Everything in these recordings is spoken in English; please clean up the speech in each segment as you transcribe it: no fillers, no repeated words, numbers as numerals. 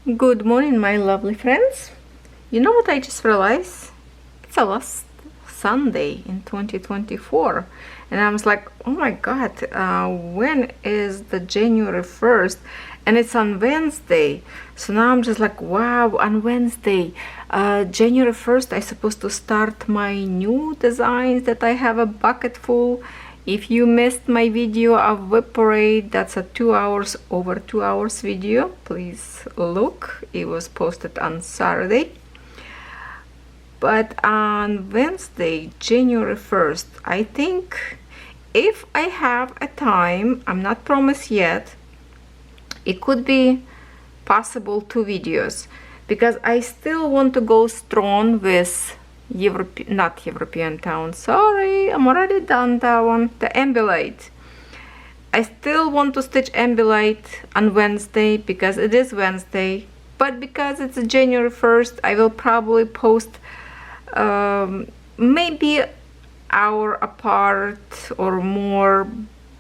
Good morning, my lovely friends. You know what I just realized? It's a last Sunday in 2024, and I was like, oh my god, when is the January 1st? And it's on Wednesday. So now I'm just like, wow, on Wednesday, January 1st, I'm supposed to start my new designs that I have a bucket full. If you missed my video of WIP parade, that's a 2 hours, over 2 hours video. Please look, it was posted on Saturday. But on Wednesday, January 1st, I think if I have a time, I'm not promised yet, it could be possible 2 videos, because I still want to go strong with not European town, sorry, I'm already done that one, the ambulate. I still want to stitch ambulate on Wednesday because it is Wednesday, but because it's January 1st, I will probably post maybe hour apart or more,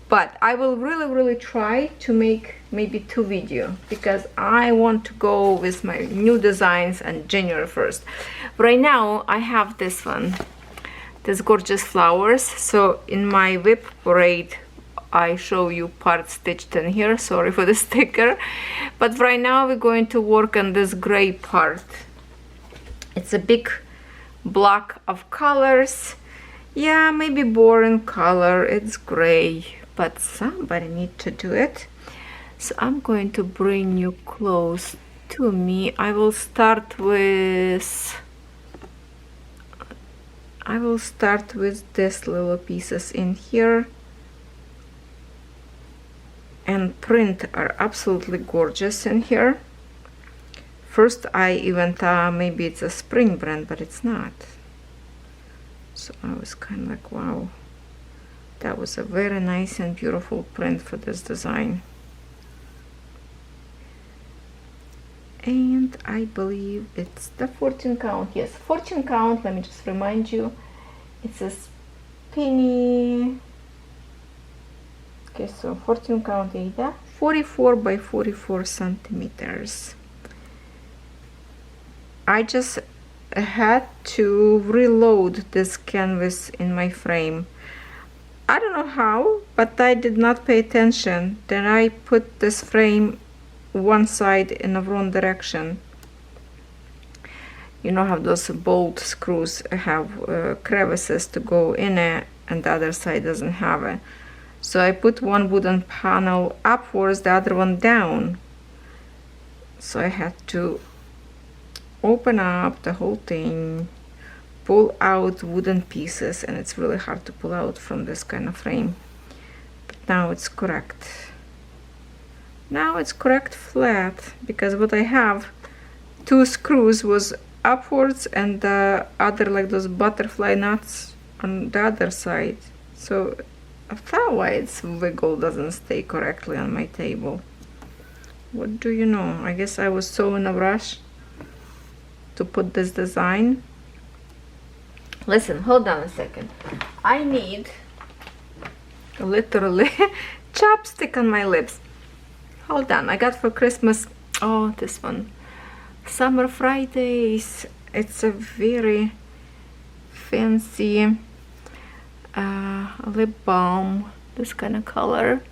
but I will really try to make maybe 2 videos because I want to go with my new designs on January 1st. Right now I have this one, this gorgeous flowers. So in my WIP parade I show you part stitched in here, sorry for the sticker, but right now we're going to work on this gray part. It's a big block of colors. Yeah, maybe boring color, it's gray, but somebody need to do it. So I'm going to bring you close to me. I will start with these little pieces in here, and print are absolutely gorgeous in here. First I even thought maybe it's a spring brand, but it's not. So I was kind of like, wow, that was a very nice and beautiful print for this design. And I believe it's the 14 count. Yes, 14 count. Let me just remind you, it's a Peony. Okay, so 14 count Ada, 44 by 44 centimeters. I just had to reload this canvas in my frame. I don't know how, but I did not pay attention. Then I put this frame one side in the wrong direction. You know how those bolt screws have crevices to go in it, and the other side doesn't have it. So I put one wooden panel upwards, the other one down. So I had to open up the whole thing, pull out wooden pieces, and it's really hard to pull out from this kind of frame. But now it's correct. Now it's correct flat, because what I have, 2 screws was upwards and the other, like those butterfly nuts, on the other side. So I thought why its wiggle doesn't stay correctly on my table. What do you know? I guess I was so in a rush to put this design. Listen, hold on a second. I need literally chapstick on my lips. Hold on, I got for Christmas, oh, this one, Summer Fridays. It's a very fancy lip balm, this kind of color.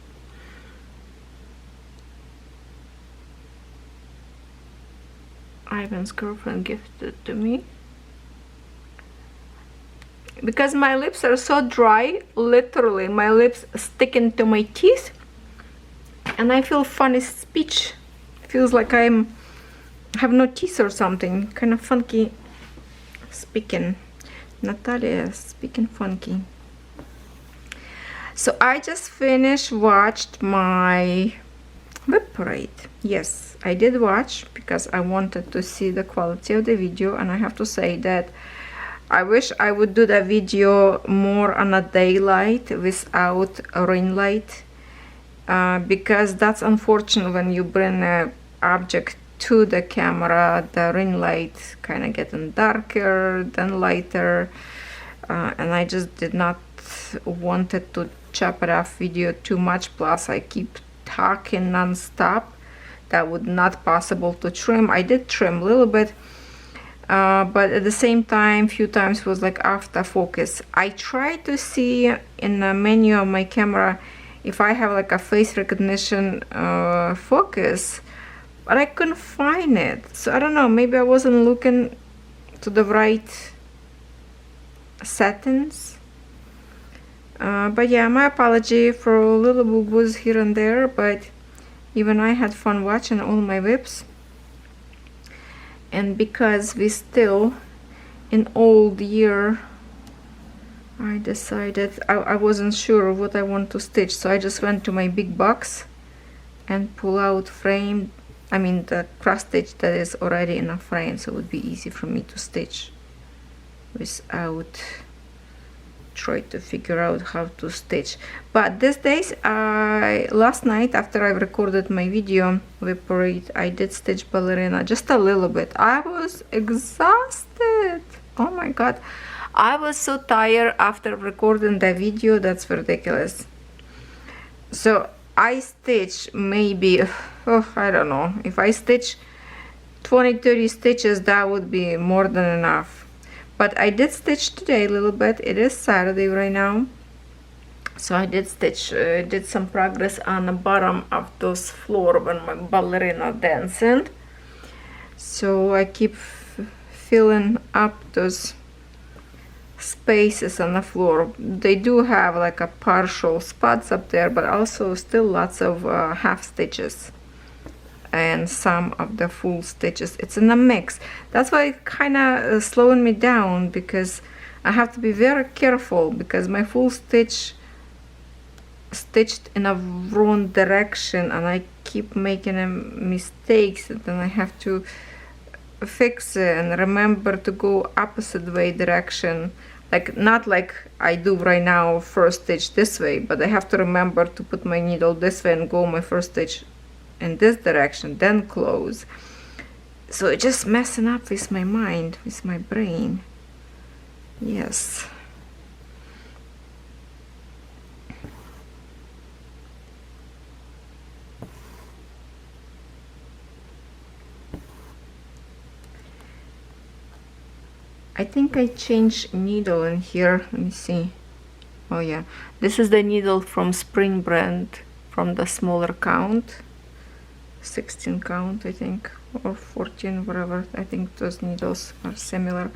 Ivan's girlfriend gifted it to me because my lips are so dry, literally my lips sticking to my teeth, and I feel funny speech. Feels like I have no teeth or something, kind of funky speaking. Natalia speaking funky. So I just watched my WIP parade. Yes, I did watch because I wanted to see the quality of the video, and I have to say that I wish I would do the video more on a daylight without a ring light, because that's unfortunate when you bring an object to the camera, the ring light kind of getting darker then lighter, and I just did not wanted to chop it off video too much. Plus I keep talking non-stop. that would not possible to trim. I did trim a little bit, but at the same time few times was like after focus. I tried to see in the menu of my camera if I have like a face recognition focus, but I couldn't find it. So I don't know, maybe I wasn't looking to the right settings. But yeah, my apology for a little boo-boos here and there, but even I had fun watching all my WIPs. And because we still in old year, I decided I wasn't sure what I want to stitch, so I just went to my big box and pull out frame, I mean the cross stitch that is already in a frame, so it would be easy for me to stitch without try to figure out how to stitch. But these days, last night after I recorded my video WIP parade, I did stitch ballerina just a little bit. I was exhausted. Oh my god, I was so tired after recording the video, that's ridiculous. So I stitch maybe, I don't know, if I stitch 20-30 stitches, that would be more than enough. But I did stitch today a little bit. It is Saturday right now, so I did stitch, did some progress on the bottom of those floor when my ballerina dancing. So I keep filling up those spaces on the floor. They do have like a partial spots up there, but also still lots of half stitches and some of the full stitches. It's in a mix. That's why it kind of slowing me down, because I have to be very careful, because my full stitch stitched in a wrong direction and I keep making mistakes, and then I have to fix it and remember to go opposite way direction, like not like I do right now, first stitch this way, but I have to remember to put my needle this way and go my first stitch in this direction, then close. So it's just messing up with my mind, with my brain. Yes. I think I changed needle in here. Let me see. Oh yeah, this is the needle from Spring brand, from the smaller count, 16 count I think, or 14, whatever. I think those needles are similar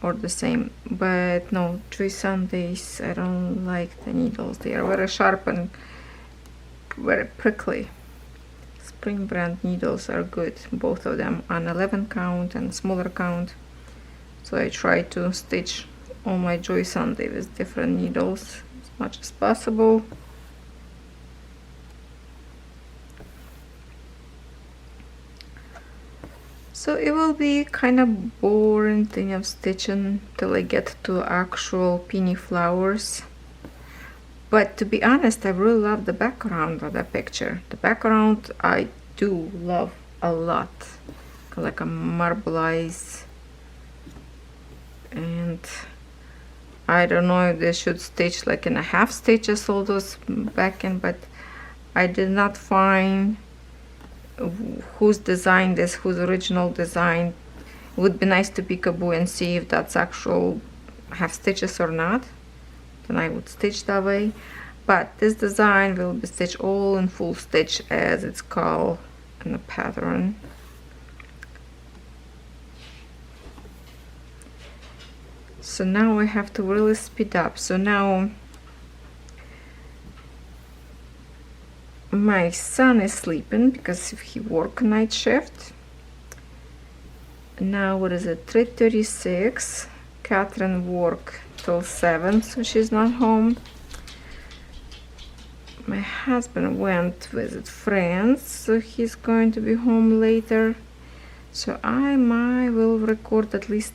or the same, but no, Joy Sundays, I don't like the needles. They are very sharp and very prickly. Spring brand needles are good, both of them, on 11 count and smaller count. So I try to stitch all my Joy Sunday with different needles as much as possible. So it will be kind of boring thing of stitching till I get to actual peony flowers. But to be honest, I really love the background of the picture. The background I do love a lot, like a marbleized. And I don't know if they should stitch like in a half stitches all those back end, but I did not find who's designed this, whose original design. It would be nice to peekaboo and see if that's actual half stitches or not. Then I would stitch that way. But this design will be stitched all in full stitch, as it's called in the pattern. So now I have to really speed up. So now my son is sleeping because he works night shift. Now what is it, 3:36. Catherine work till 7, so she's not home. My husband went to visit friends, so he's going to be home later. So I will record at least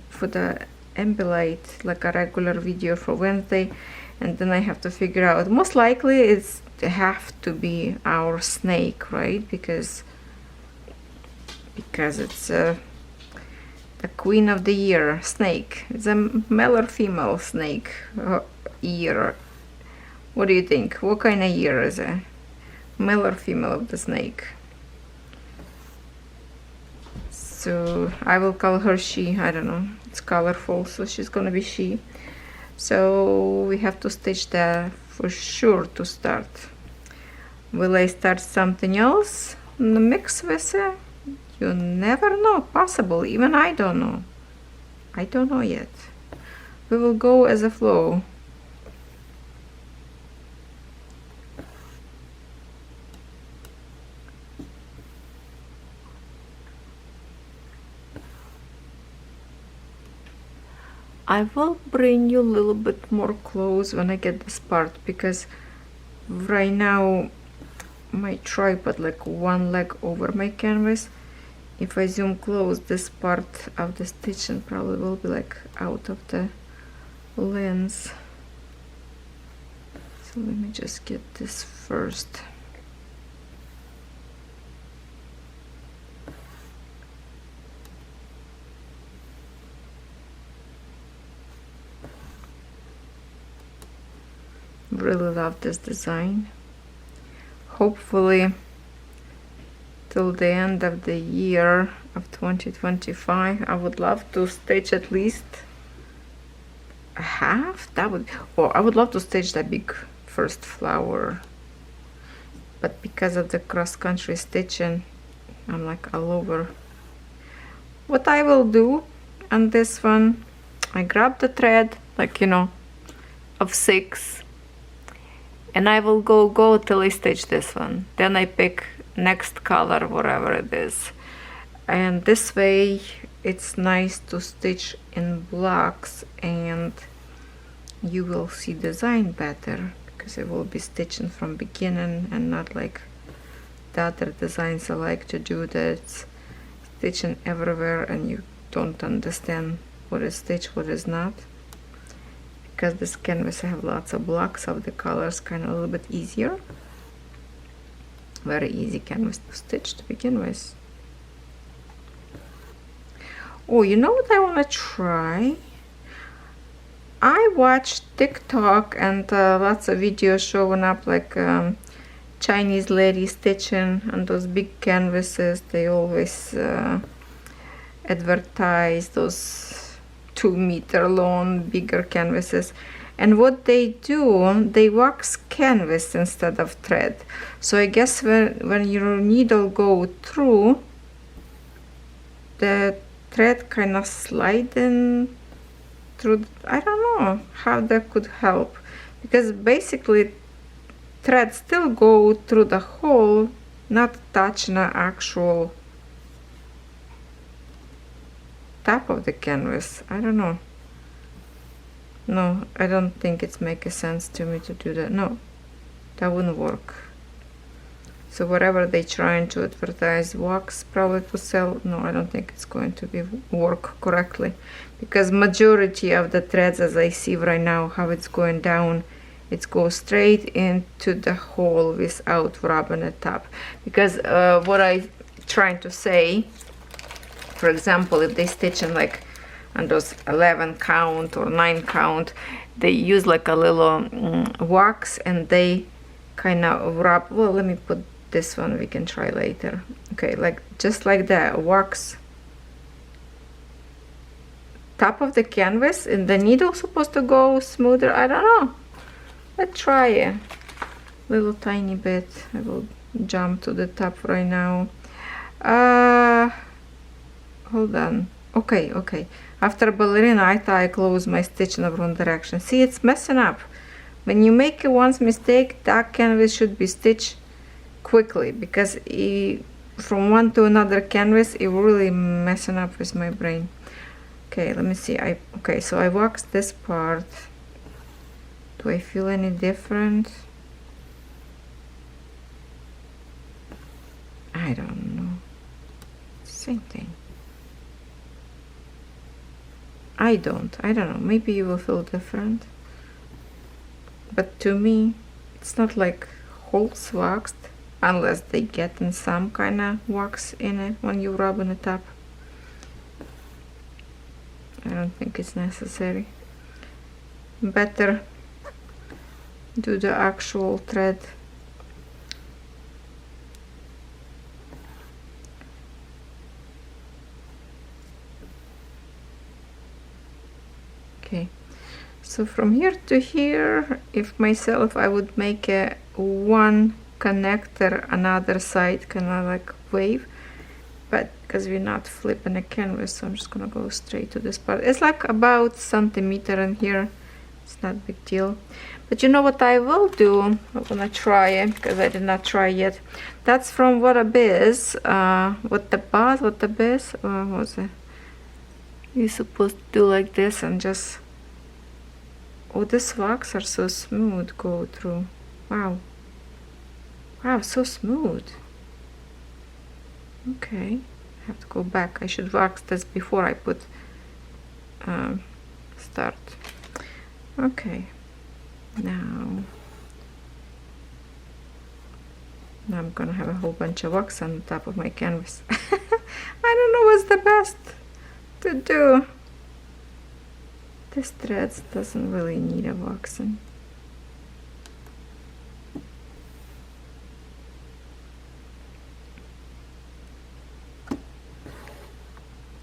for the embellate like a regular video for Wednesday, and then I have to figure out, most likely it's have to be our snake, right? Because it's the queen of the year snake. It's a male or female snake year. What do you think? What kind of year is it? Male or female of the snake? to, I will call her she, I don't know, it's colorful, so she's gonna be she. So we have to stitch that for sure to start. Will I start something else in the mix with it? You never know, possible, even I don't know. I don't know yet. We will go as a flow. I will bring you a little bit more close when I get this part, because right now my tripod like one leg over my canvas. If I zoom close, this part of the stitching probably will be like out of the lens. So let me just get this first. Really love this design. Hopefully till the end of the year of 2025 I would love to stitch at least a half. That would, or I would love to stitch that big first flower, but because of the cross-country stitching I'm like all over. What I will do on this one, I grab the thread, like, you know, of 6, and I will go till I stitch this one. Then I pick next color, whatever it is. And this way it's nice to stitch in blocks and you will see design better, because it will be stitching from beginning and not like the other designs I like to do, that's stitching everywhere and you don't understand what is stitched, what is not. Because this canvas I have lots of blocks of the colors, kind of a little bit easier. Very easy canvas to stitch to begin with. Oh, you know what I want to try? I watched TikTok and lots of videos showing up, like Chinese lady stitching on those big canvases. They always advertise those 2-meter long bigger canvases, and what they do, they wax canvas instead of thread. So I guess when your needle go through, the thread kind of sliding through. I don't know how that could help, because basically thread still go through the hole, not touching the actual top of the canvas. I don't know. No, I don't think it's making sense to me to do that. No, that wouldn't work. So whatever they trying to advertise wax probably to sell, no, I don't think it's going to be work correctly, because majority of the threads, as I see right now how it's going down, it goes straight into the hole without rubbing it up. Because what I trying to say, for example, if they stitch in like on those 11 count or 9 count, they use like a little wax and they kind of rub. Well, let me put this one, we can try later. Okay, like just like that, wax top of the canvas, and the needle supposed to go smoother. I don't know. Let's try it. Little tiny bit. I will jump to the top right now. Hold on. Okay. After ballerina, I thought I closed my stitch in the wrong direction. See, it's messing up. When you make a once mistake, that canvas should be stitched quickly, because from one to another canvas, it really messing up with my brain. Okay, let me see. Okay, so I waxed this part. Do I feel any different? I don't know. Same thing. I don't know. Maybe you will feel different. But to me, it's not like holes waxed, unless they get in some kind of wax in it when you rub on the top. I don't think it's necessary. Better do the actual thread. Okay, so from here to here, if myself, I would make a one connector, another side, kind of like wave, but because we're not flipping a canvas, so I'm just gonna go straight to this part. It's like about centimeter in here. It's not a big deal. But you know what I will do? I'm gonna try it because I did not try yet. That's from What a Biz. What the biz? What was it? You're supposed to do like this and just. Oh, these wax are so smooth. Go through. Wow. Wow, so smooth. Okay, I have to go back. I should wax this before I put start. Okay, now I'm gonna have a whole bunch of wax on top of my canvas. I don't know what's the best to do. This thread doesn't really need a waxing.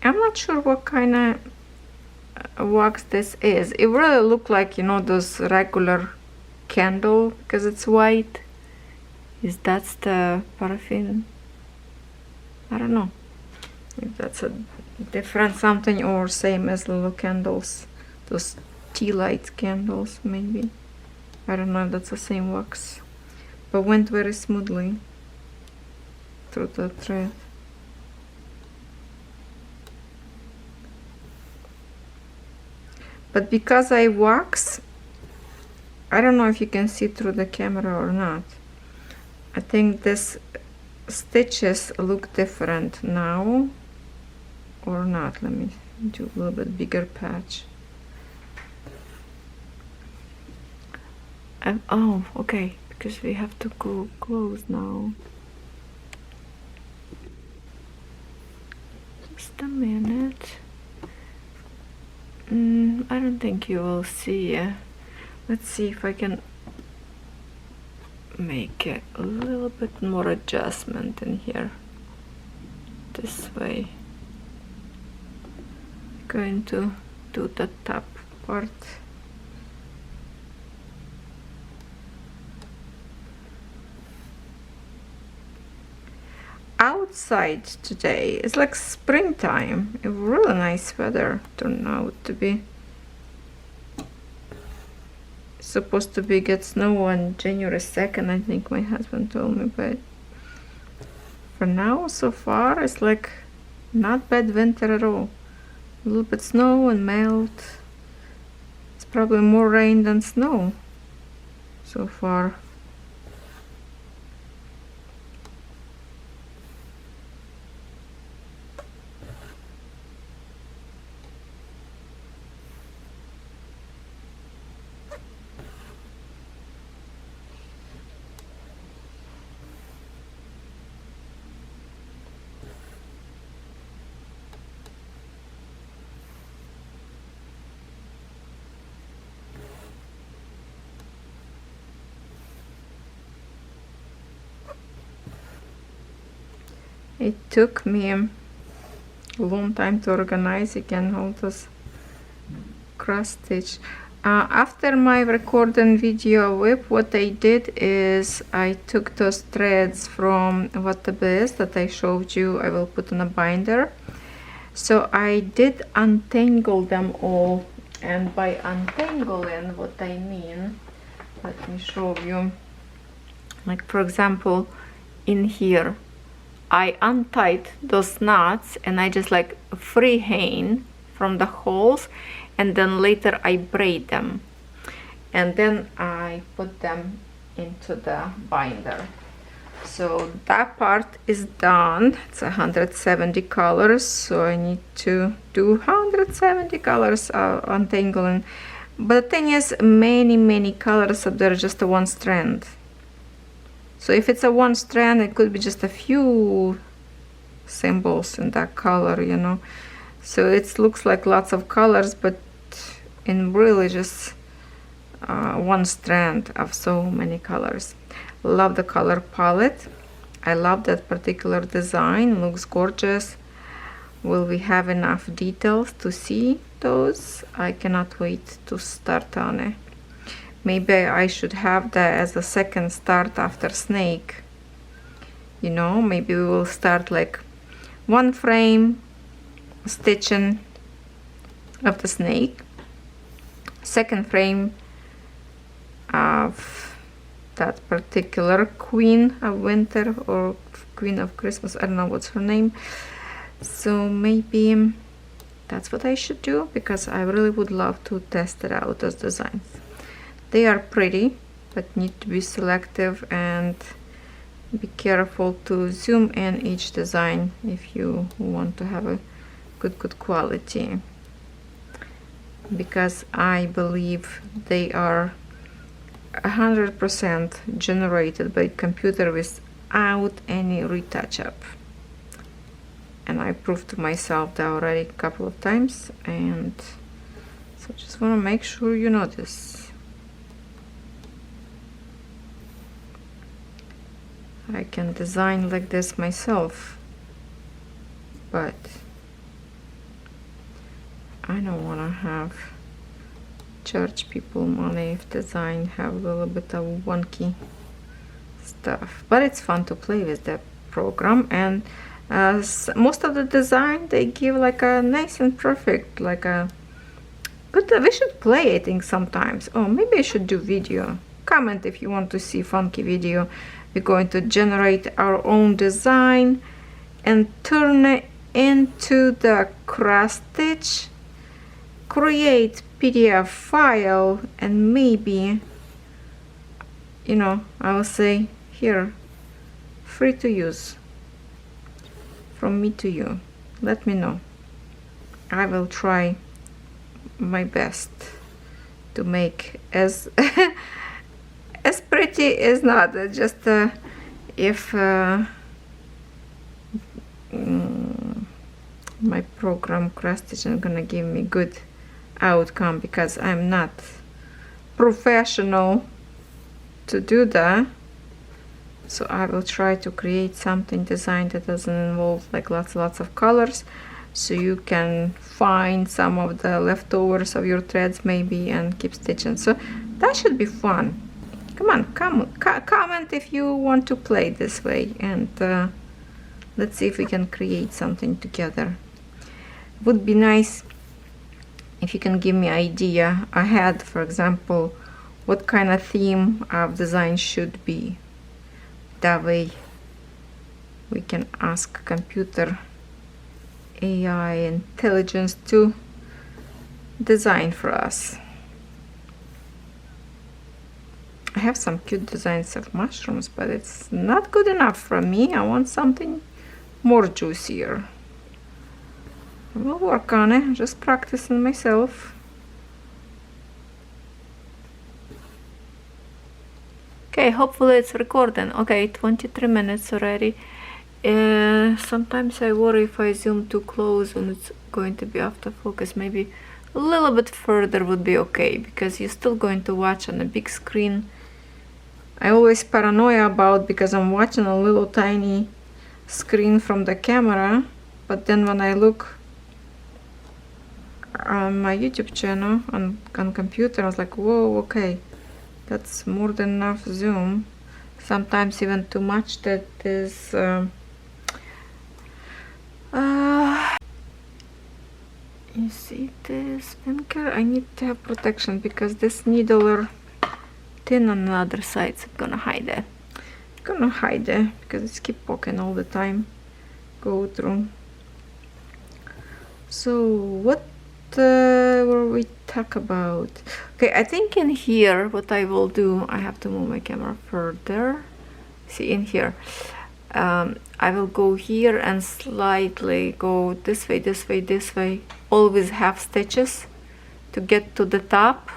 I'm not sure what kind of wax this is. It really looked like, you know, those regular candle because it's white. Is that the paraffin? I don't know if that's a different something or same as little candles, those tea light candles maybe. I don't know if that's the same wax, but went very smoothly through the thread. But because I wax, I don't know if you can see through the camera or not. I think this stitches look different now or not. Let me do a little bit bigger patch. Oh, okay, because we have to go close now. Just a minute. I don't think you will see. Let's see if I can make a little bit more adjustment in here. This way. Going to do the top part. Outside today, it's like springtime. A really nice weather turned out to be. It's supposed to be get snow on January 2nd, I think my husband told me, but for now, so far, it's like not bad winter at all. A little bit snow and melt. It's probably more rain than snow so far. It took me a long time to organize again all those cross stitch. After my recording video WIP, what I did is I took those threads from What the Biz that I showed you. I will put in a binder. So I did untangle them all, and by untangling, what I mean, let me show you. Like for example, in here, I untied those knots and I just like freehand from the holes, and then later I braid them, and then I put them into the binder. So that part is done. It's 170 colors, so I need to do 170 colors untangling. But the thing is, many colors up there, just a one strand. So if it's a one strand, it could be just a few symbols in that color, you know. So it looks like lots of colors, but in really just one strand of so many colors. Love the color palette. I love that particular design. Looks gorgeous. Will we have enough details to see those? I cannot wait to start on it. Maybe I should have that as a second start after snake. You know, maybe we will start like one frame stitching of the snake, second frame of that particular Queen of Winter or Queen of Christmas, I don't know what's her name. So maybe that's what I should do, because I really would love to test it out, those designs. They are pretty, but need to be selective and be careful to zoom in each design if you want to have a good quality, because I believe they are 100% generated by computer without any retouch up. And I proved to myself that already a couple of times, and so just want to make sure you know this. I can design like this myself, but I don't want to have charge people money if design have a little bit of wonky stuff. But it's fun to play with that program, and most of the design they give like a nice and perfect, like a good. We should play, I think, sometimes. Oh, maybe I should do video. Comment if you want to see funky video. We're going to generate our own design and turn it into the cross stitch, create PDF file, and maybe, you know, I will say here, free to use, from me to you. Let me know. I will try my best to make as as pretty is not just if my program CrossStitch is gonna give me good outcome, because I'm not professional to do that. So I will try to create something design that doesn't involve like lots of colors, so you can find some of the leftovers of your threads maybe and keep stitching. So that should be fun. Come on, comment if you want to play this way, and let's see if we can create something together. Would be nice if you can give me idea ahead, for example, what kind of theme of design should be. That way we can ask computer AI intelligence to design for us. I have some cute designs of mushrooms, but it's not good enough for me. I want something more juicier. We'll work on it, just practicing myself. Okay, hopefully it's recording. Okay, 23 minutes already. Sometimes I worry if I zoom too close and it's going to be out of focus. Maybe a little bit further would be okay, because you're still going to watch on a big screen. I always paranoia about, because I'm watching a little tiny screen from the camera, but then when I look on my YouTube channel on computer, I was like, whoa, okay, that's more than enough zoom, sometimes even too much. That is you see this anchor, I need to have protection, because this needle are thin on the other side, so I'm gonna hide it. Because it's keep poking all the time. Go through. So what were we talk about? Okay, I think in here what I will do, I have to move my camera further. See, in here I will go here and slightly go this way, this way, this way, always half stitches to get to the top,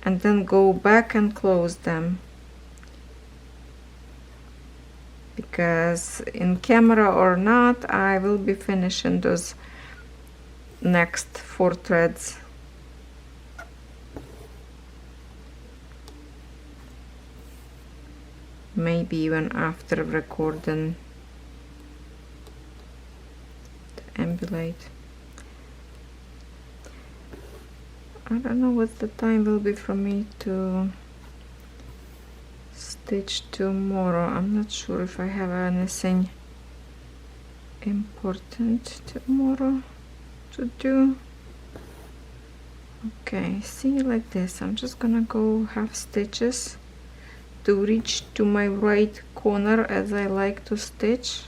and then go back and close them, because in camera or not, I will be finishing those next 4 threads. Maybe even after recording the ambulate. I don't know what the time will be for me to stitch tomorrow. I'm not sure if I have anything important tomorrow to do. Okay, see, like this. I'm just gonna go half stitches to reach to my right corner as I like to stitch.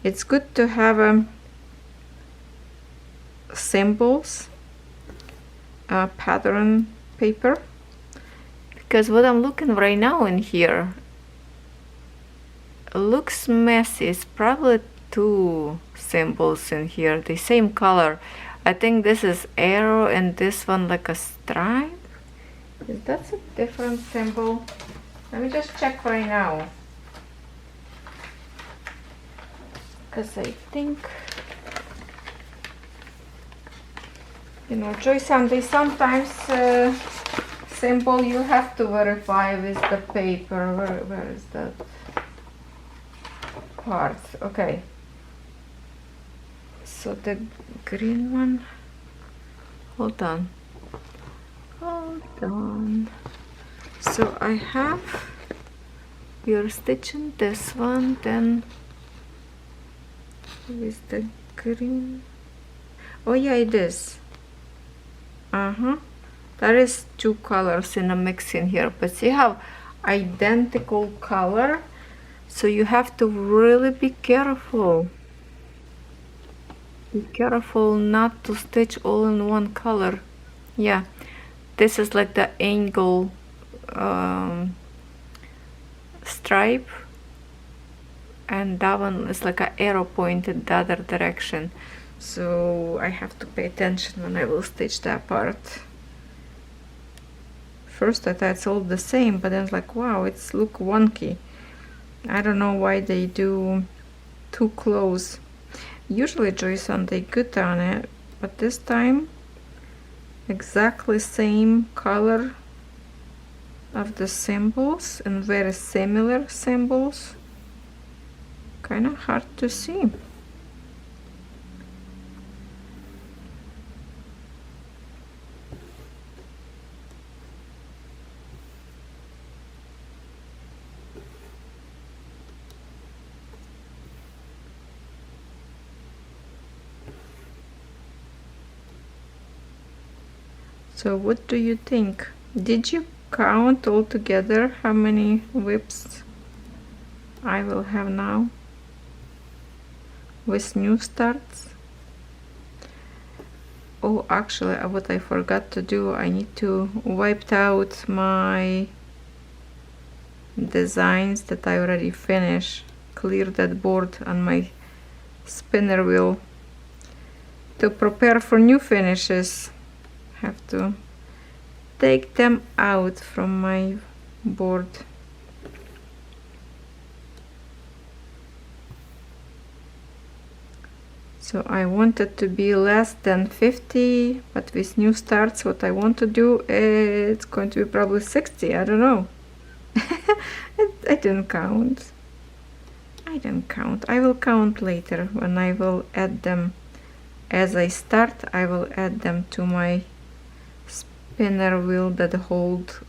It's good to have symbols, pattern paper, because what I'm looking right now in here looks messy. It's probably two symbols in here, the same color. I think this is arrow and this one like a stripe. Is that a different symbol? Let me just check right now, because I think, you know, Joy Sunday, sometimes symbol you have to verify with the paper. Where is that part? Okay, so the green one, hold on. So I have, you're stitching this one, then with the green. Oh yeah, it is. There is two colors in a mix in here, but you have identical color, so you have to really be careful. Be careful not to stitch all in one color. Yeah, this is like the angle stripe, and that one is like an arrow pointed the other direction. So I have to pay attention when I will stitch that part. First I thought it's all the same, but then I was like, wow, it's look wonky. I don't know why they do too close. Usually Joy Sunday good on it, but this time exactly same color of the symbols and very similar symbols. Kind of hard to see. So what do you think? Did you count all together how many whips I will have now with new starts? Oh, actually, what I forgot to do, I need to wipe out my designs that I already finished, clear that board on my spinner wheel to prepare for new finishes. Have to take them out from my board. So I want it to be less than 50, but with new starts what I want to do, it's going to be probably 60. I don't know. I didn't count. I didn't count. I will count later when I will add them. As I start, I will add them to my spinner wheel that holds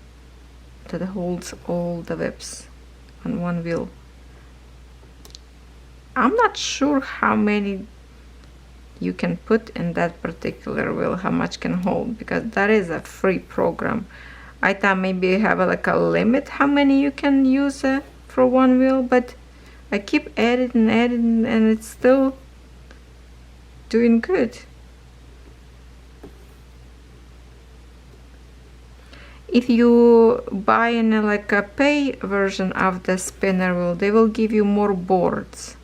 all the whips on one wheel. I'm not sure how many you can put in that particular wheel, how much can hold, because that is a free program. I thought maybe you have like a limit how many you can use for one wheel, but I keep adding and adding and it's still doing good. If you buy in like a pay version of the spinner wheel, they will give you more boards.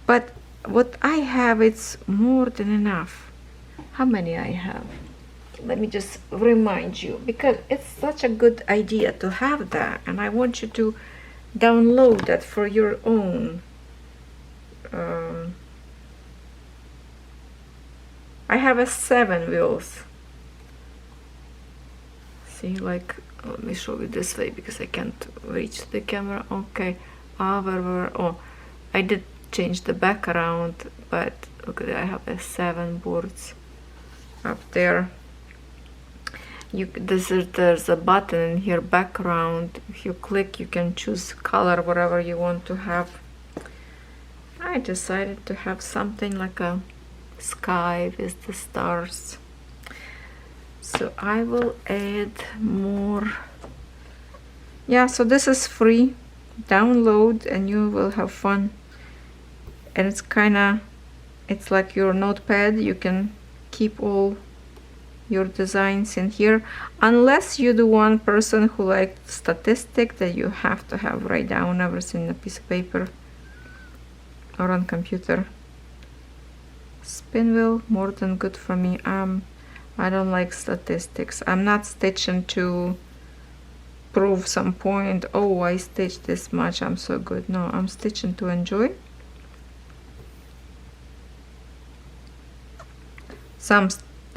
But what I have, it's more than enough. How many I have? Let me just remind you, because it's such a good idea to have that, and I want you to download that for your own. I have 7 wheels. See, like, let me show you this way because I can't reach the camera. Okay, oh, I did change the background, but look, I have 7 boards up there. There's a button in here, background. If you click, you can choose color, whatever you want to have. I decided to have something like a sky with the stars. So I will add more. Yeah, so this is free. Download and you will have fun. And it's like your notepad. You can keep all your designs in here, unless you're the one person who likes statistic that you have to write down everything on a piece of paper or on computer. Spin wheel, more than good for me. I don't like statistics. I'm not stitching to prove some point. Oh, I stitched this much, I'm so good. No, I'm stitching to enjoy.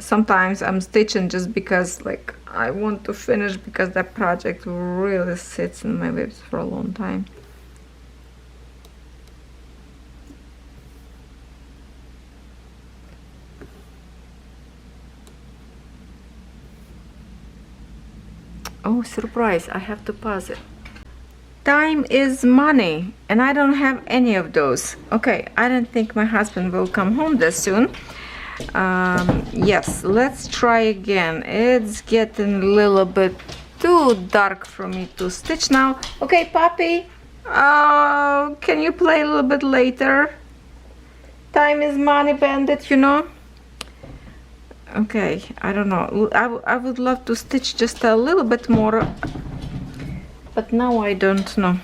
Sometimes I'm stitching just because, like, I want to finish, because that project really sits in my WIPs for a long time. Oh, surprise, I have to pause it. Time is money, and I don't have any of those. Okay, I don't think my husband will come home this soon. Yes, let's try again. It's getting a little bit too dark for me to stitch now. Okay, puppy, can you play a little bit later? Time is money, bandit, you know. Okay, I don't know. I would love to stitch just a little bit more, but now I don't know.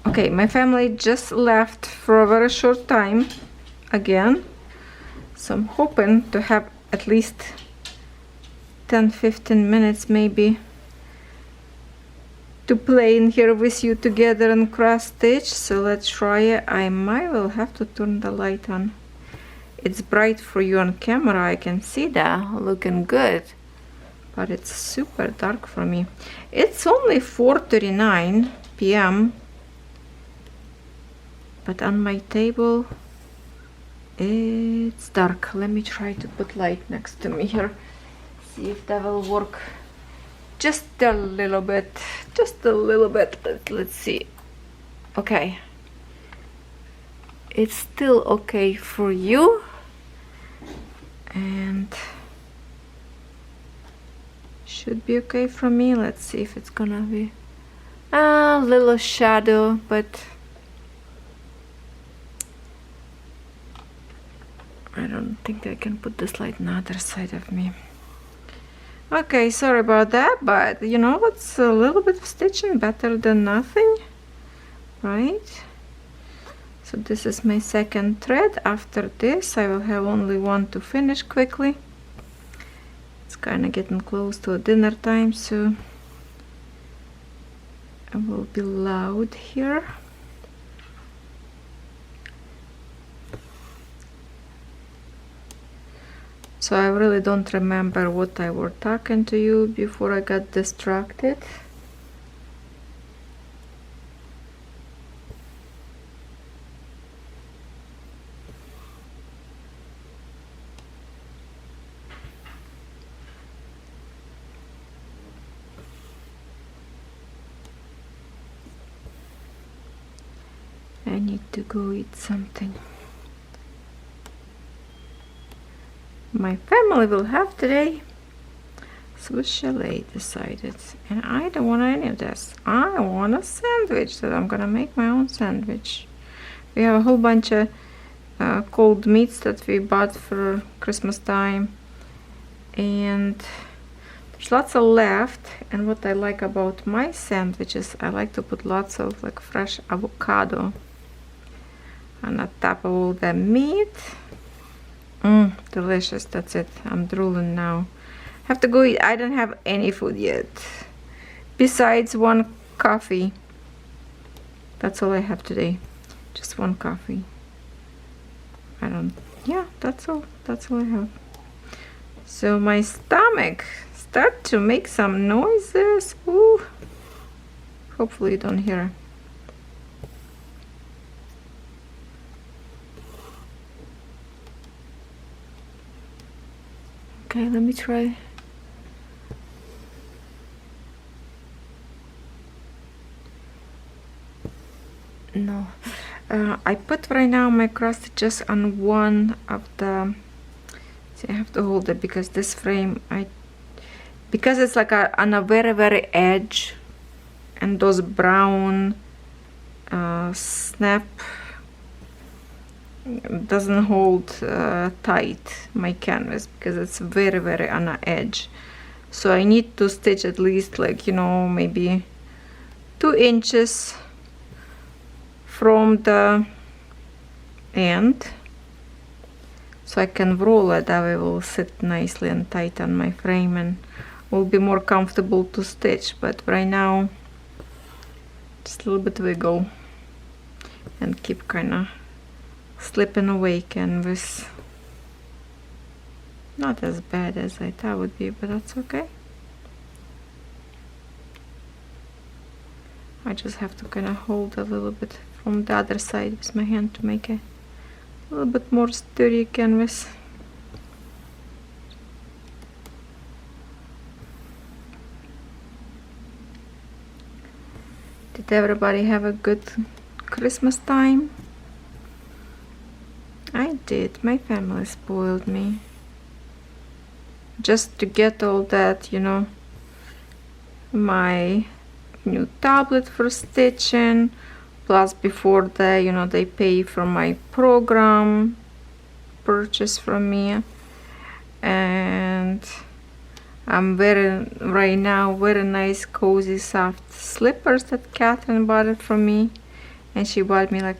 Okay, my family just left for a very short time again, so I'm hoping to have at least 10-15 minutes maybe to play in here with you together and cross stitch. So let's try it. I might will have to turn the light on. It's bright for you on camera, I can see that looking good, but it's super dark for me. It's only 4:39 p.m. but on my table it's dark. Let me try to put light next to me here, see if that will work. Just a little bit, just a little bit. Let's see. Okay, it's still okay for you, and should be okay for me. Let's see if it's gonna be a little shadow, but I don't think I can put this light on the other side of me. Okay, sorry about that, but you know what's, a little bit of stitching better than nothing, right? So this is my second thread. After this I will have only one to finish quickly. It's kind of getting close to dinner time, so I will be loud here. So I really don't remember what I was talking to you before I got distracted. I need to go eat something. My family will have today Swiss chalet decided, and I don't want any of this. I want a sandwich, so I'm gonna make my own sandwich. We have a whole bunch of cold meats that we bought for Christmas time, and there's lots of left. And what I like about my sandwiches, I like to put lots of like fresh avocado on the top of all the meat. Delicious. That's it. I'm drooling now. Have to go eat. I don't have any food yet besides one coffee. That's all I have today, just one coffee. Yeah, that's all I have. So my stomach start to make some noises. Ooh. Hopefully you don't hear. Okay, let me try. No, I put right now my cross stitches on one of the. See, I have to hold it because this frame, because it's like on a very edge, and those brown snap doesn't hold tight my canvas because it's very on the edge. So I need to stitch at least, like, you know, maybe 2 inches from the end, so I can roll it. That way it will sit nicely and tight on my frame and will be more comfortable to stitch. But right now, just a little bit wiggle and keep kind of slipping away canvas. Not as bad as I thought it would be, but that's okay. I just have to kind of hold a little bit from the other side with my hand to make a little bit more sturdy canvas. Did everybody have a good Christmas time? I did. My family spoiled me. Just to get all that, you know, my new tablet for stitching, plus before that, you know, they pay for my program purchase from me, and I'm right now very nice cozy soft slippers that Catherine bought it for me, and she bought me like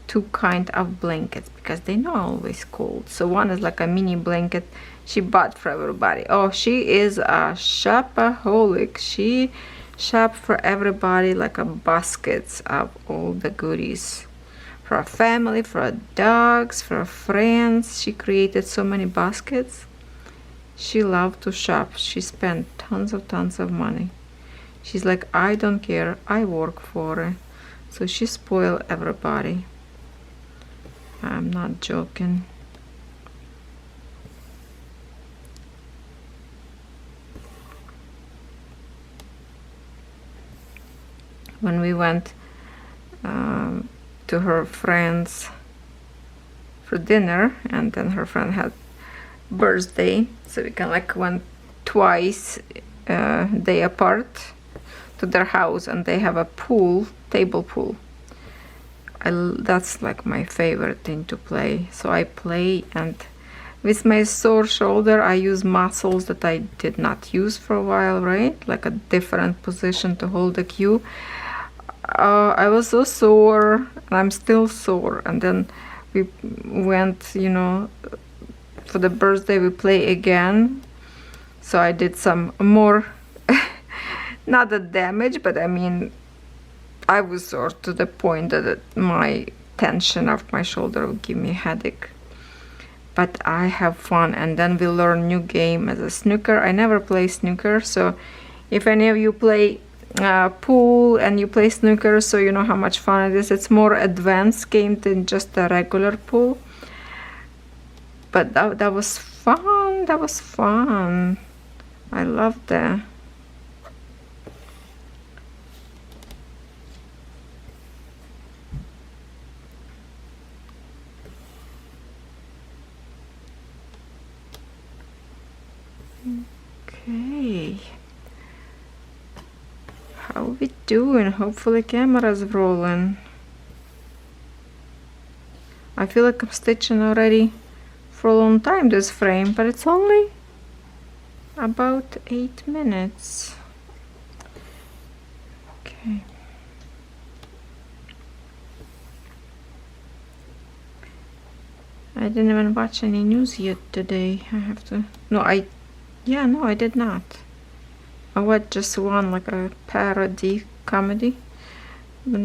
2 kind of blankets because they know always cold. So one is like a mini blanket she bought for everybody. Oh, she is a shopaholic. She shop for everybody, like a baskets of all the goodies for a family, for dogs, for friends. She created so many baskets. She loved to shop. She spent tons of money. She's like, I don't care, I work for it. So she spoiled everybody. I'm not joking. When we went to her friend's for dinner, and then her friend had birthday, so we kind of like went twice day apart to their house, and they have a pool, table pool. That's like my favorite thing to play. So I play, and with my sore shoulder I use muscles that I did not use for a while, right? Like a different position to hold the cue. I was so sore, and I'm still sore. And then we went, you know, for the birthday we play again. So I did some more, not the damage, but I mean, I was sore to the point that my tension of my shoulder would give me a headache. But I have fun, and then we learn new game as a snooker. I never play snooker, so if any of you play pool and you play snooker, so you know how much fun it is. It's more advanced game than just a regular pool. But that was fun. That was fun. I loved that. Okay, how we doing? Hopefully camera's rolling. I feel like I'm stitching already for a long time this frame, but it's only about 8 minutes. Okay. I didn't even watch any news yet today. I have to. No, no, I did not. I watched just one, like a parody comedy. But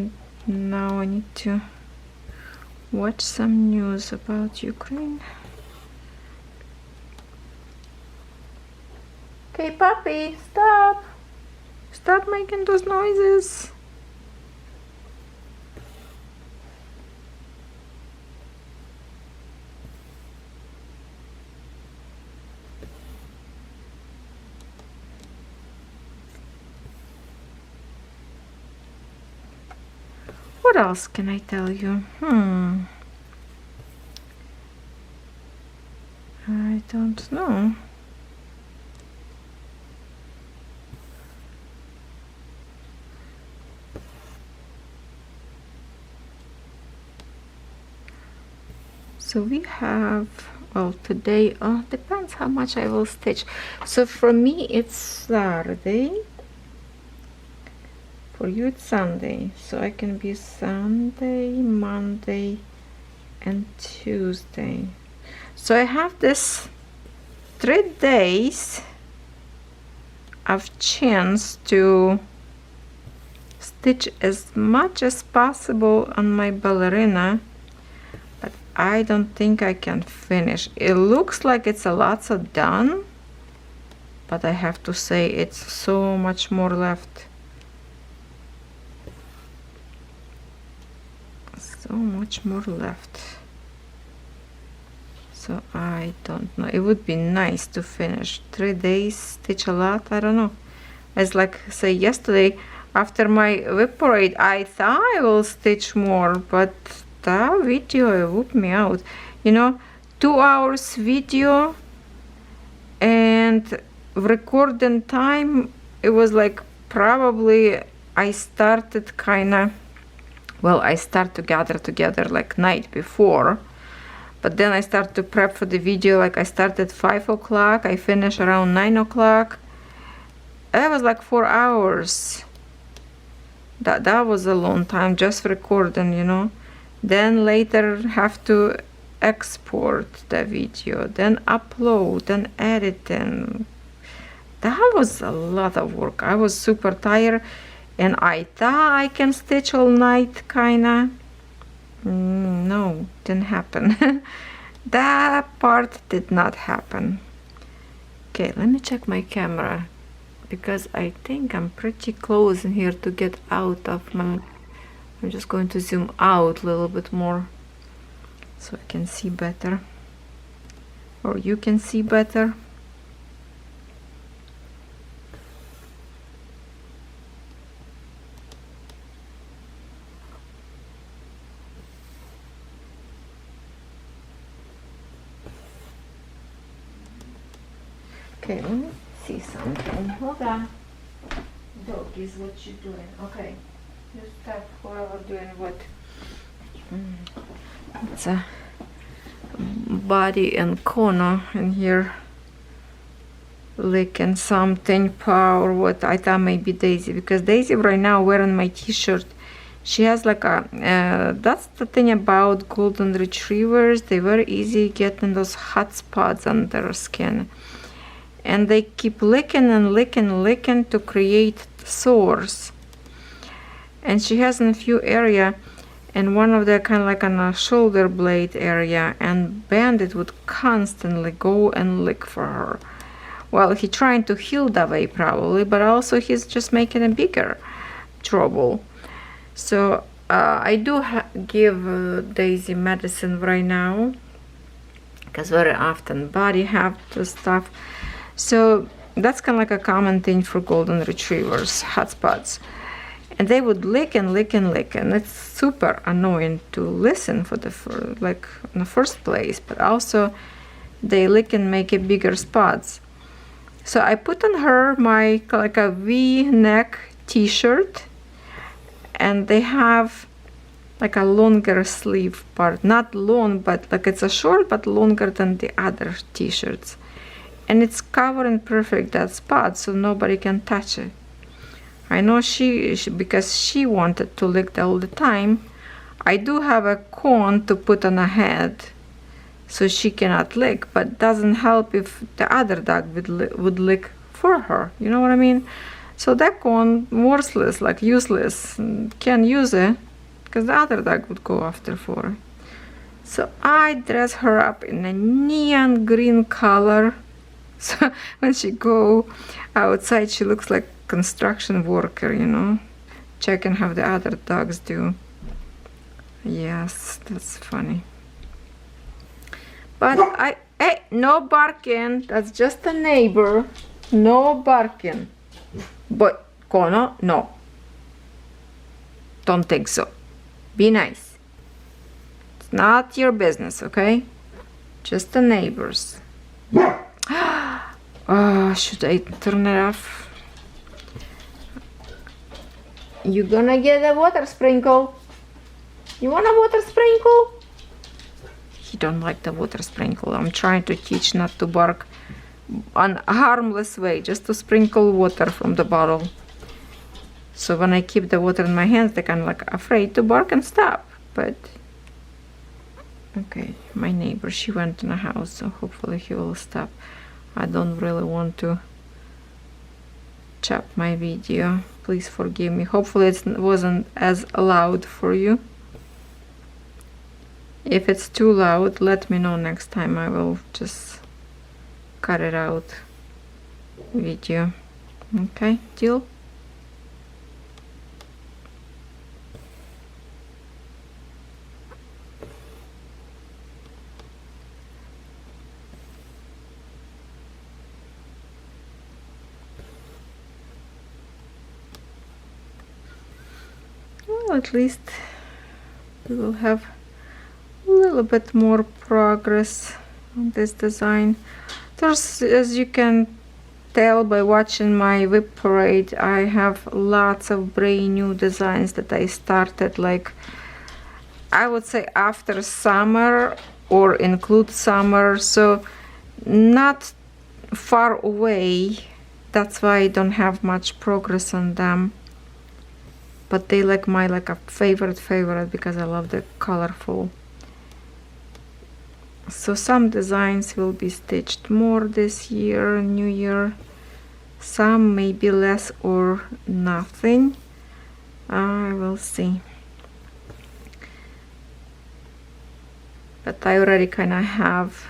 now I need to watch some news about Ukraine. Okay, puppy, stop. Stop making those noises. What else can I tell you? I don't know. So we have, well, today, depends how much I will stitch. So for me it's Saturday. For you it's Sunday. So I can be Sunday, Monday, and Tuesday. So I have this 3 days of chance to stitch as much as possible on my ballerina, but I don't think I can finish. It looks like it's a lot done, but I have to say it's so much more left. So much more left. So I don't know. It would be nice to finish 3 days, stitch a lot. I don't know. As like say yesterday, after my WIP parade, I thought I will stitch more, but that video whooped me out. You know, 2 hours video and recording time, it was like probably I started kinda, well, I start to gather together like night before, but then I start to prep for the video, like I started 5 o'clock, I finish around 9 o'clock. That was like 4 hours. That was a long time just recording, you know. Then later have to export the video, then upload, then editing. That was a lot of work. I was super tired, and I thought I can stitch all night, kinda. No, didn't happen. That part did not happen. Okay, let me check my camera, because I think I'm pretty close in here to get out of my... I'm just going to zoom out a little bit more so I can see better, or you can see better. Okay, let me see something. Hold on. Doggies, what you doing? Okay. You stop whoever doing what. It's a body and corner in here licking something, power, what I thought maybe Daisy, because Daisy right now wearing my t-shirt. She has like a that's the thing about golden retrievers, they very easy getting those hot spots on their skin, and they keep licking and licking and licking to create sores. And she has in a few area, and one of the kind of like on a shoulder blade area, and Bandit would constantly go and lick for her. Well, he trying to heal that way probably, but also he's just making a bigger trouble. So I do give Daisy medicine right now, because very often body have the stuff. So that's kind of like a common thing for golden retrievers, hot spots. And they would lick and lick and lick, and it's super annoying to listen for the like in the first place, but also they lick and make it bigger spots. So I put on her my like a V-neck t-shirt, and they have like a longer sleeve part, not long, but like it's a short but longer than the other t-shirts, and it's covering perfect that spot so nobody can touch it. I know she because she wanted to lick all the time. I do have a cone to put on her head so she cannot lick, but doesn't help if the other dog would lick for her, you know what I mean? So that cone worthless, like useless, can't use it because the other dog would go after for her. So I dress her up in a neon green color, So when she go outside, she looks like construction worker, you know. Checking how the other dogs do. Yes, that's funny. But hey, no barking. That's just a neighbor. No barking. But Kono, no. Don't think so. Be nice. It's not your business, okay? Just the neighbors. Oh, should I turn it off? You gonna get a water sprinkle? You want a water sprinkle? He don't like the water sprinkle. I'm trying to teach not to bark on a harmless way, just to sprinkle water from the bottle. So when I keep the water in my hands, they're kind of like afraid to bark and stop. But okay, my neighbor, she went in a house, so hopefully he will stop. I don't really want to chop my video. Please forgive me. Hopefully it wasn't as loud for you. If it's too loud, let me know next time. I will just cut it out video. Okay, deal? Well, at least we will have a little bit more progress on this design. There's, as you can tell by watching my WIP parade, I have lots of brand new designs that I started, like I would say after summer or include summer, so not far away. That's why I don't have much progress on them, but they like my a favorite because I love the colorful. So some designs will be stitched more this year, new year. Some maybe less or nothing. I will see. But I already kind of have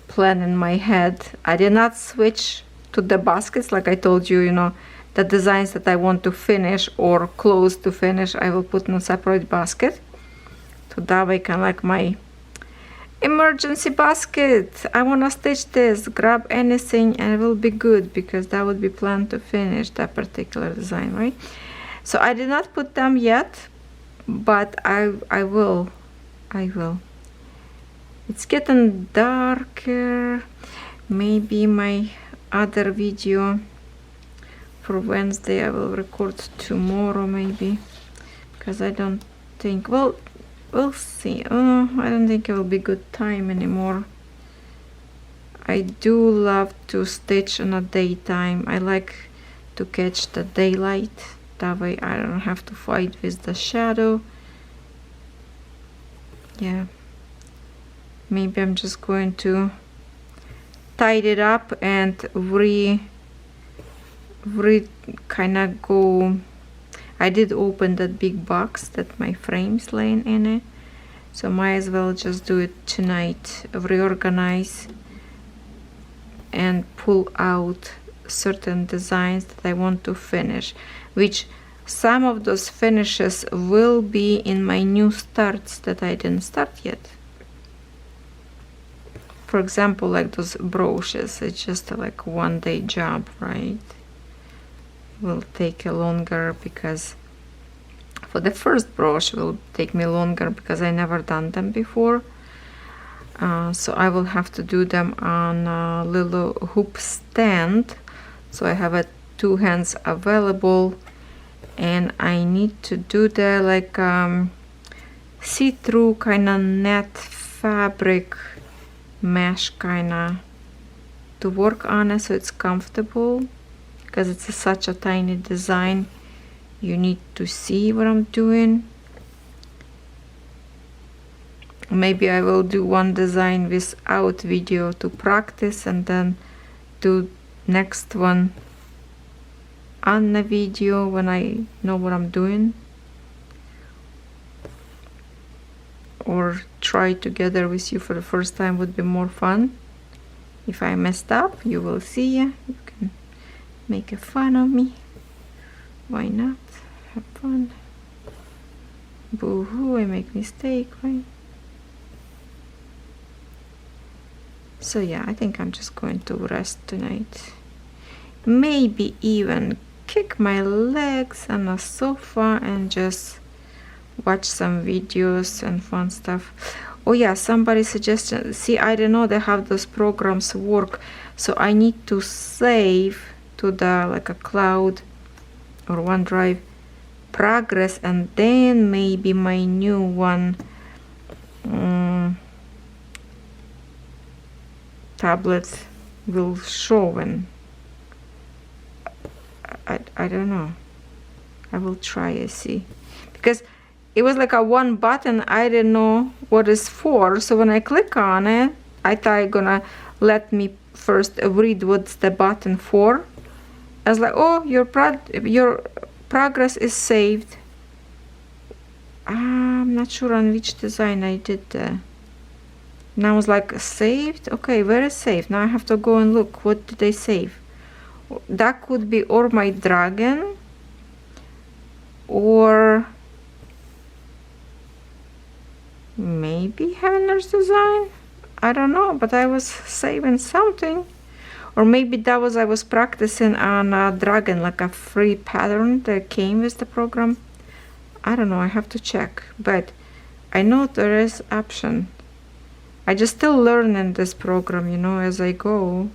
plan in my head. I did not switch to the baskets like I told you, you know, the designs that I want to finish or close to finish, I will put in a separate basket. So that way kind of like my emergency basket. I want to stitch this, grab anything and it will be good, because that would be planned to finish that particular design, right? So I did not put them yet, but I will. It's getting darker. Maybe my other video for Wednesday I will record tomorrow, maybe, because I don't think, well, we'll see. Oh, I don't think it will be good time anymore. I do love to stitch in a daytime. I like to catch the daylight. That way I don't have to fight with the shadow. Yeah. Maybe I'm just going to tidy it up and kind of go. I did open that big box that my frame's laying in it, so might as well just do it tonight, reorganize and pull out certain designs that I want to finish, which some of those finishes will be in my new starts that I didn't start yet. For example, like those brooches, it's just like one-day job, right? Will take a longer, because for the first brooch will take me longer because I never done them before. So I will have to do them on a little hoop stand. So I have 2 hands available, and I need to do the like see-through kind of net fabric mesh kind of to work on it, so it's comfortable, because it's such a tiny design. You need to see what I'm doing. Maybe I will do one design without video to practice, and then do next one on the video when I know what I'm doing, or try together with you for the first time would be more fun. If I messed up, you will see. You can make a fun of me. Why not? Have fun. Boo-hoo, I make mistake, right? So yeah, I think I'm just going to rest tonight. Maybe even kick my legs on a sofa and just watch some videos and fun stuff. Oh yeah, somebody suggested, see, I don't know how those programs work, so I need to save to the like a cloud or OneDrive progress, and then maybe my new one tablet will show. And I don't know, I will try and see, because it was like a one button, I didn't know what it's for, so when I click on it, I thought it gonna let me first read what's the button for. I was like, oh, your progress is saved. I'm not sure on which design I did that. Now I was like, saved? Okay, where is saved? Now I have to go and look, what did they save? That could be or my dragon, or maybe Henner's design. I don't know, but I was saving something. Or maybe that was, I was practicing on a dragon, like a free pattern that came with the program. I don't know, I have to check, but I know there is option. I just still learning this program, you know, as I go.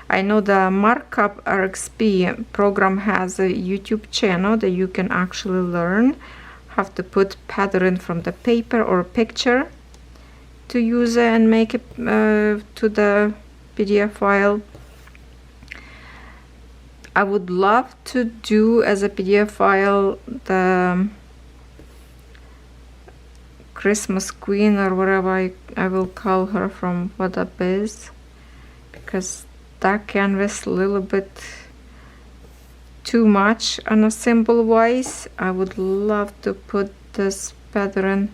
I know the Markup RXP program has a YouTube channel that you can actually learn how to put pattern from the paper or picture to use it and make it to the PDF file. I would love to do as a PDF file the Christmas Queen, or whatever I will call her, from What Up Is, because that canvas a little bit too much on a symbol wise. I would love to put this pattern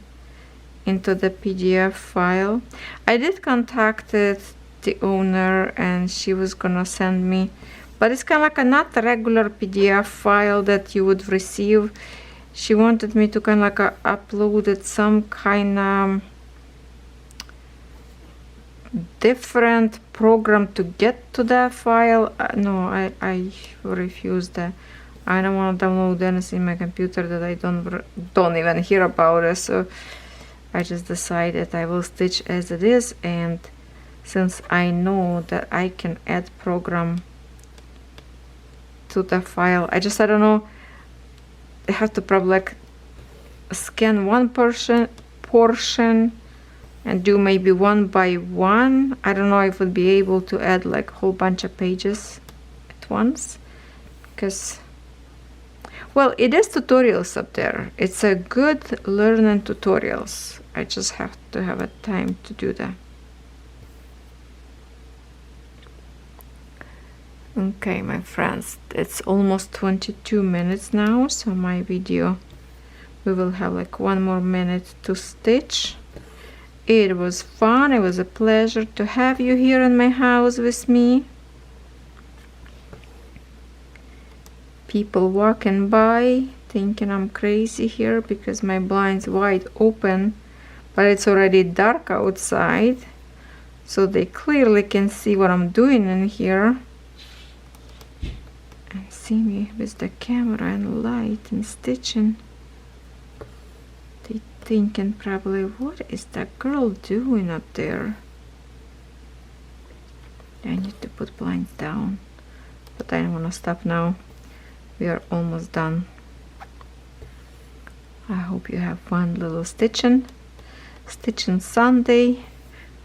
into the PDF file. I did contact the owner and she was gonna send me, but it's kind of like a not a regular PDF file that you would receive. She wanted me to kind of like upload it some kind of different program to get to that file. No, I refuse that. I don't want to download anything in my computer that I don't even hear about it. So I just decided I will stitch as it is, and since I know that I can add program to the file, I don't know, I have to probably like scan one portion and do maybe one by one. I don't know if I would be able to add like a whole bunch of pages at once, because, well, it is tutorials up there. It's a good learning tutorials. I just have to have a time to do that. Okay, my friends, it's almost 22 minutes now, so my video, we will have like 1 more minute to stitch. It was fun. It was a pleasure to have you here in my house with me. People walking by thinking I'm crazy here because my blind's wide open, but it's already dark outside, so they clearly can see what I'm doing in here and see me with the camera and light and stitching. They thinking probably, what is that girl doing up there? I need to put blinds down, but I don't want to stop now. We are almost done. I hope you have fun little stitching Sunday.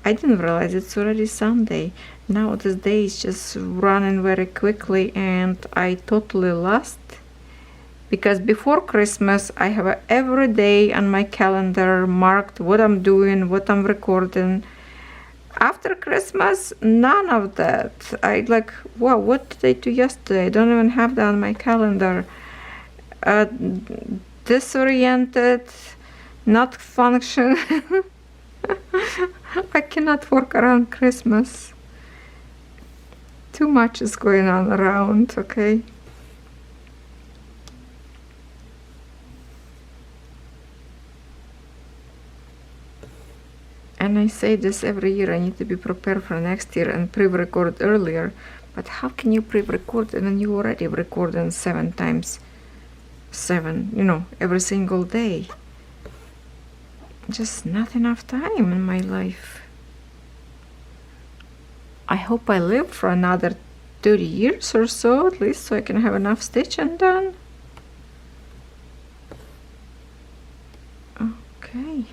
I didn't realize it's already Sunday. Now this day is just running very quickly, and I totally lost, because before Christmas I have every day on my calendar marked what I'm doing, what I'm recording. After Christmas, none of that. I like, wow, what did I do yesterday? I don't even have that on my calendar. Disoriented, not function. I cannot work around Christmas. Too much is going on around, okay? And I say this every year, I need to be prepared for next year and pre-record earlier. But how can you pre-record when you already recording 7 times 7, you know, every single day? Just not enough time in my life. I hope I live for another 30 years or so, at least, so I can have enough stitching done. Okay.